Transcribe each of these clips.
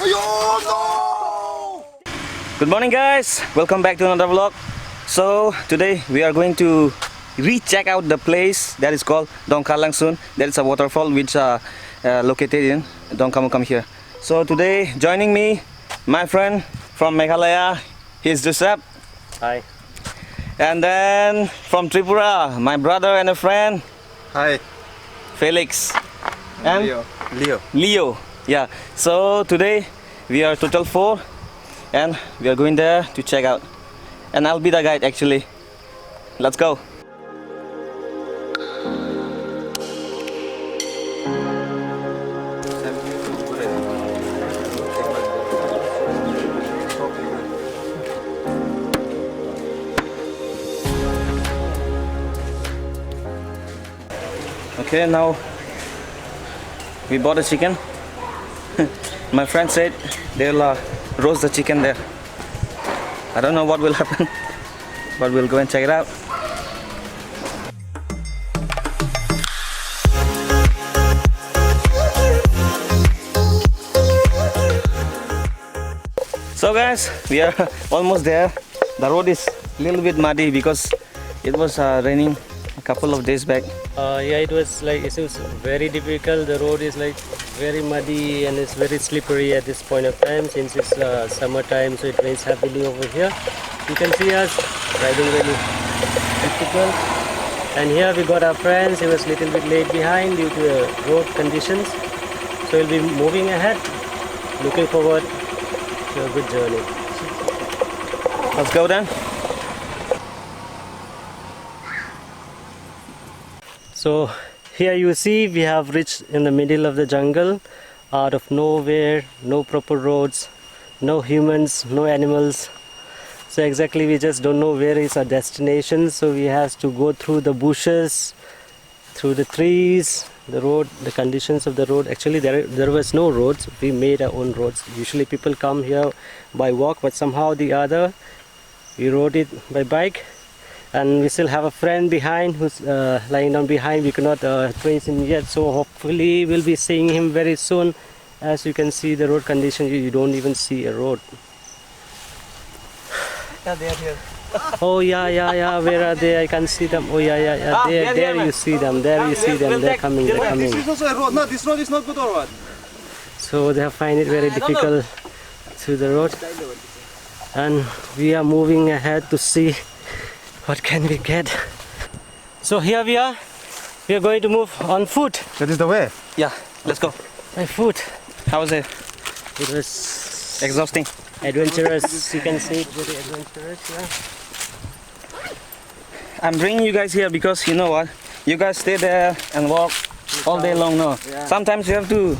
Good morning guys, welcome back to another vlog. So today we are going to recheck out the place that is called Dongka Alangsun. That is a waterfall which are located in Dongkamukam here. So today joining me, my friend from Meghalaya, he's Shadap. Hi. And then from Tripura, my brother and a friend. Hi. Felix. And Leo. Yeah. So today we are total 4 and we are going there to check out. And I'll be the guide actually. Let's go. Okay, now we bought a chicken. My friend said they'll roast the chicken there. I don't know what will happen, but we'll go and check it out. So guys, we are almost there. The road is a little bit muddy because it was raining a couple of days back. Yeah, it was very difficult. The road is like very muddy and it's very slippery at this point of time since it's summertime, so it rains heavily over here. You can see us riding really difficult. And here we got our friends. He was a little bit late behind due to the road conditions. So we'll be moving ahead. Looking forward to a good journey. Let's go then. So here you see we have reached in the middle of the jungle, out of nowhere, no proper roads, no humans, no animals. So exactly we just don't know where is our destination, so we have to go through the bushes, through the trees, the road, the conditions of the road. Actually there was no roads, we made our own roads. Usually people come here by walk, but somehow the other we rode it by bike. And we still have a friend behind who's lying down behind. We cannot trace him yet, so hopefully we'll be seeing him very soon. As you can see the road condition, you don't even see a road. Yeah, they are here. Oh yeah, where are they? I can see them. Oh yeah. There you see them, there you see them, they're coming. This is also a road. No, this road is not good or what? So they find it very difficult through the road. And we are moving ahead to see what can we get. So here we are going to move on foot. That is the way. Yeah, let's go. By foot. How was it? It was Exhausting. adventurous, you can say it, very adventurous, yeah. I'm bringing you guys here because you know what? You guys stay there and walk all day long, no? Yeah. Sometimes you have to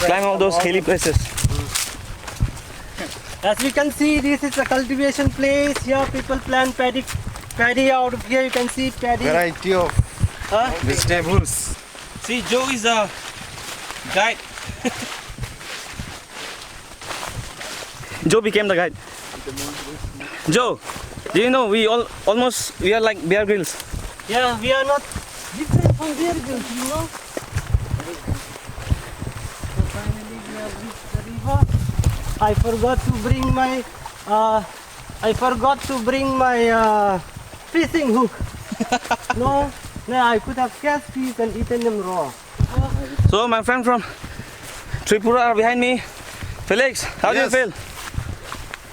climb all those hilly places. As we can see, this is a cultivation place. Here people plant paddy out of here. You can see paddy. Variety of vegetables. See, Joe is a guide. Joe became the guide. Joe, do you know we are like Bear Grylls? Yeah, we are not different from Bear Grylls, you know. So finally we have reached the river. I forgot to bring my fishing hook. No, I could have cast fish and eaten them raw. So my friend from Tripura are behind me. Felix, how do you feel?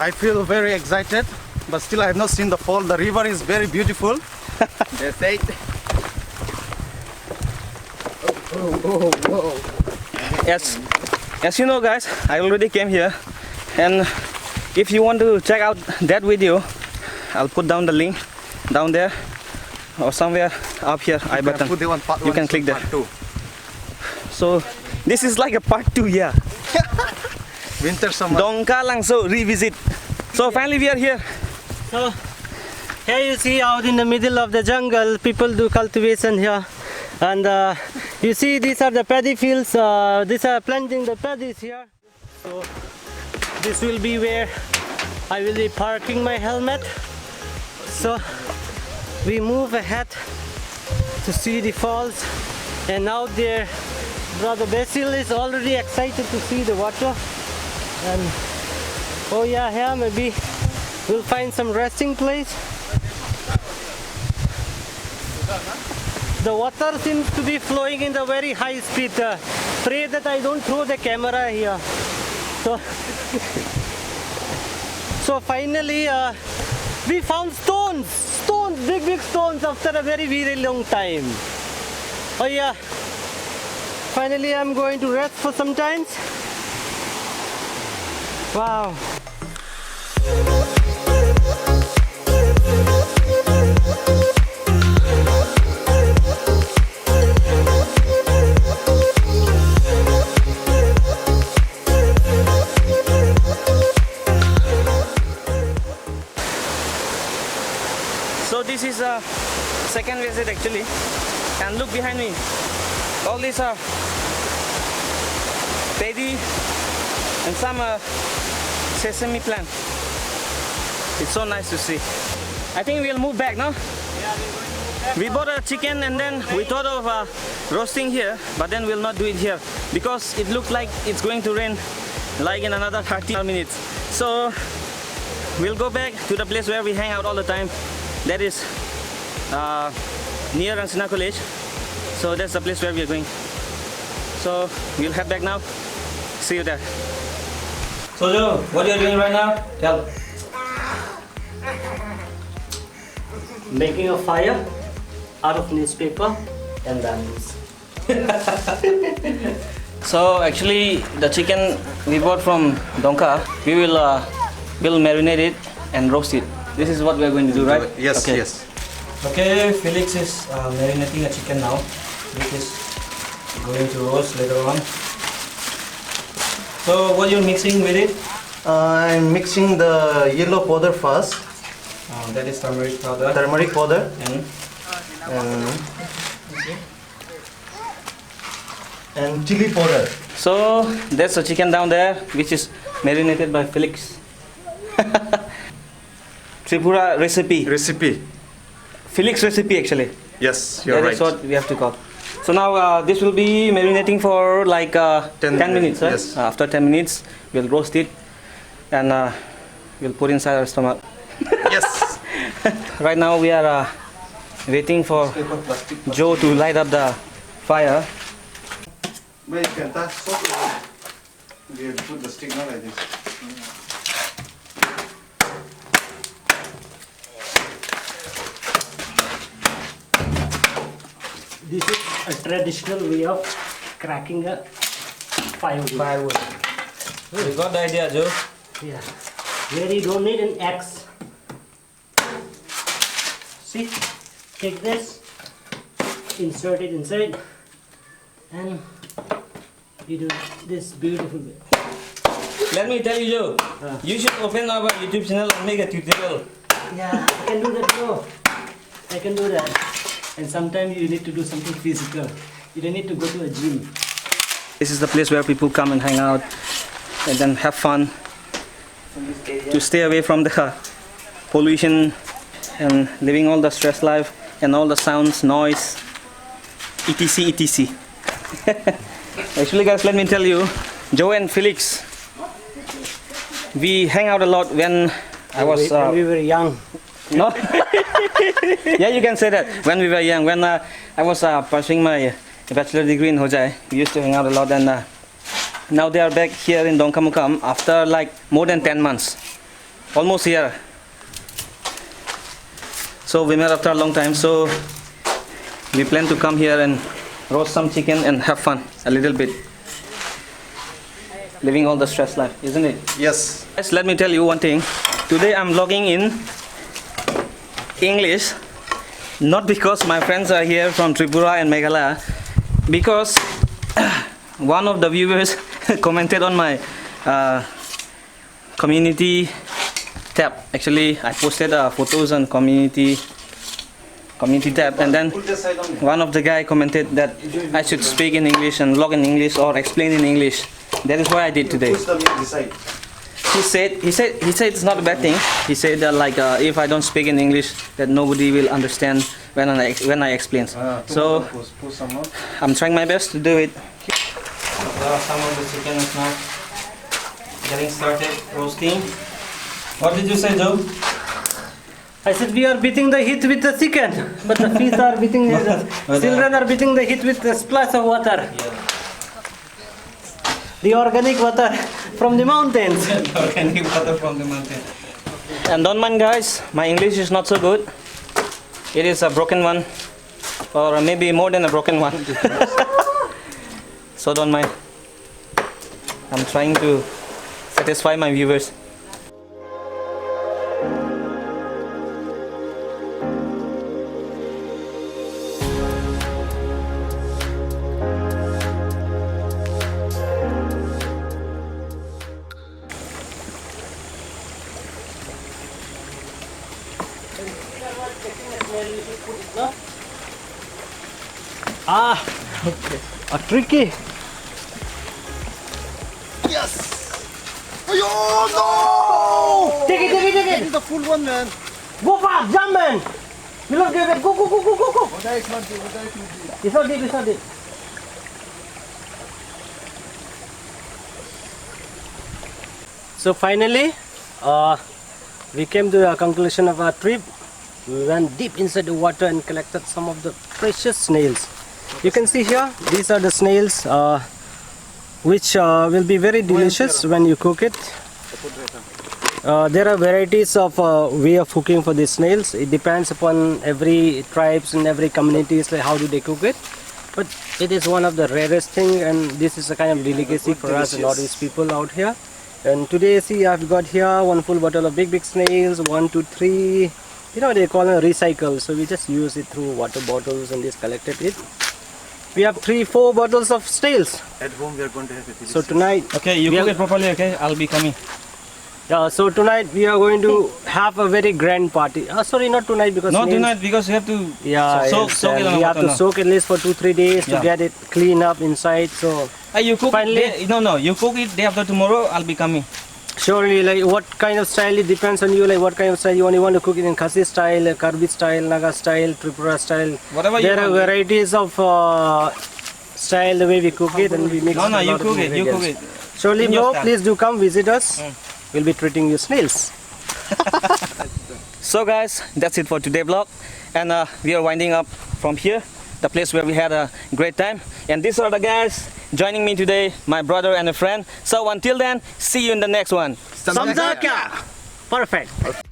I feel very excited, but still I have not seen the fall. The river is very beautiful. That's it. Oh. Yes. As you know guys, I already came here, and if you want to check out that video, I'll put down the link down there or somewhere up here, I button. You can click there. So this is like a part 2, yeah. Winter summer. Dongkalangso revisit. So finally we are here. So here you see out in the middle of the jungle, people do cultivation here. And you see these are the paddy fields. These are planting the paddies here. So this will be where I will be parking my helmet. So we move ahead to see the falls, and out there Brother Basil is already excited to see the water. And oh yeah, here maybe we'll find some resting place. The water seems to be flowing in the very high speed. Pray that I don't throw the camera here. So, so finally we found stones, big stones after a very long time. Oh yeah, finally I'm going to rest for some time. Wow. So this is a second visit actually, and look behind me, all these are paddy and some sesame plant. It's so nice to see. I think we'll move back now. We bought a chicken and then we thought of roasting here, but then we'll not do it here because it looks like it's going to rain like in another 30 minutes. So we'll go back to the place where we hang out all the time. That is near Ansina College. So that's the place where we are going. So we'll head back now. See you there. So Joe, what are you doing right now? Tell. Making a fire out of newspaper and bamboos. So actually the chicken we bought from Dongka, we'll marinate it and roast it. This is what we are going to do, right? Yes, okay. yes. Okay, Felix is marinating a chicken now, which is going to roast later on. So what you're mixing with it? I'm mixing the yellow powder first. That is turmeric powder. Turmeric powder. And chili powder. So there's a chicken down there, which is marinated by Felix. Tripura recipe. Felix recipe actually. Yes, you're That right. is what we have to call. So now this will be marinating for like 10 minutes. Right? Yes. After 10 minutes, we'll roast it and we'll put inside our stomach. Yes. Right now we are waiting for Joe to light up the fire. But you can touch so we put the stick not like this. This is a traditional way of cracking a firewood. You got the idea, Joe? Yeah. Where you don't need an axe. See? Take this, insert it inside, and you do this beautiful way. Let me tell you, Joe. You should open our YouTube channel and make a tutorial. Yeah, I can do that, bro. I can do that. And sometimes you need to do something physical. You don't need to go to a gym. This is the place where people come and hang out and then have fun to stay away from the pollution and living all the stress life and all the sounds, noise, etc. Actually guys, let me tell you, Joe and Felix, we hang out a lot when I was when we were young. no. Yeah, you can say that. When we were young, when I was pursuing my bachelor degree in Hojai, we used to hang out a lot, and now they are back here in Dongkamukam after like more than 10 months, almost here. So we met after a long time, so we plan to come here and roast some chicken and have fun a little bit, living all the stress life, isn't it? Yes. Guys, let me tell you one thing. Today I'm vlogging in English, not because my friends are here from Tripura and Meghalaya, because one of the viewers commented on my community tab. Actually, I posted photos on community tab, and then one of the guy commented that I should speak in English and vlog in English or explain in English. That is what I did today. Push the meat beside. He said it's not a bad thing. He said that like if I don't speak in English, that nobody will understand when I explain. So Push some more. I'm trying my best to do it. There are some of the chicken is now getting started roasting. What did you say, Joe? I said we are beating the heat with the chicken, but the fish are beating the children are beating the heat with a splash of water. Yeah. The organic water from the mountains. Organic water from the mountain. And don't mind, guys, my English is not so good. It is a broken one, or maybe more than a broken one. So don't mind. I'm trying to satisfy my viewers. Ah, okay. Tricky. Yes! Oh no! Take it. This is the full one, man. Go fast, jump, man. You don't get it. Go. It's not deep. It's not deep. So finally, we came to a conclusion of our trip. We went deep inside the water and collected some of the precious snails. You can see here, these are the snails which will be very delicious when you cook it. There are varieties of way of cooking for these snails. It depends upon every tribes and every communities, like how do they cook it. But it is one of the rarest thing, and this is a kind of delicacy for us Northeast people out here. And today, see, I've got here one full bottle of big snails, 1, 2, 3. You know, they call them recycle, so we just use it through water bottles and just collected it. We have 3, 4 bottles of snails. At home we are going to have it. So tonight, Okay, you cook it properly, okay? I'll be coming. so tonight we are going to have a very grand party. Sorry, not tonight because Not snails- tonight because you have to soak it on we have to soak at least for 2-3 days to Yeah. get it clean up inside. So You cook Finally- it no, you cook it day after tomorrow, I'll be coming. surely, like what kind of style, it depends on you. Like what kind of style you want. You want to cook it in Khasi style, Karbi style, Naga style, Tripura style. Whatever you There are want. varieties of style the way we cook it, and we mix. No, a you lot of cook it, you cook ingredients. it. Surely, in your bro, style. please do come visit us. We'll be treating you snails. So guys, that's it for today's vlog, and we are winding up from here, the place where we had a great time. And these are the guys joining me today, my brother and a friend. So until then, see you in the next one. Samjaka. Perfect.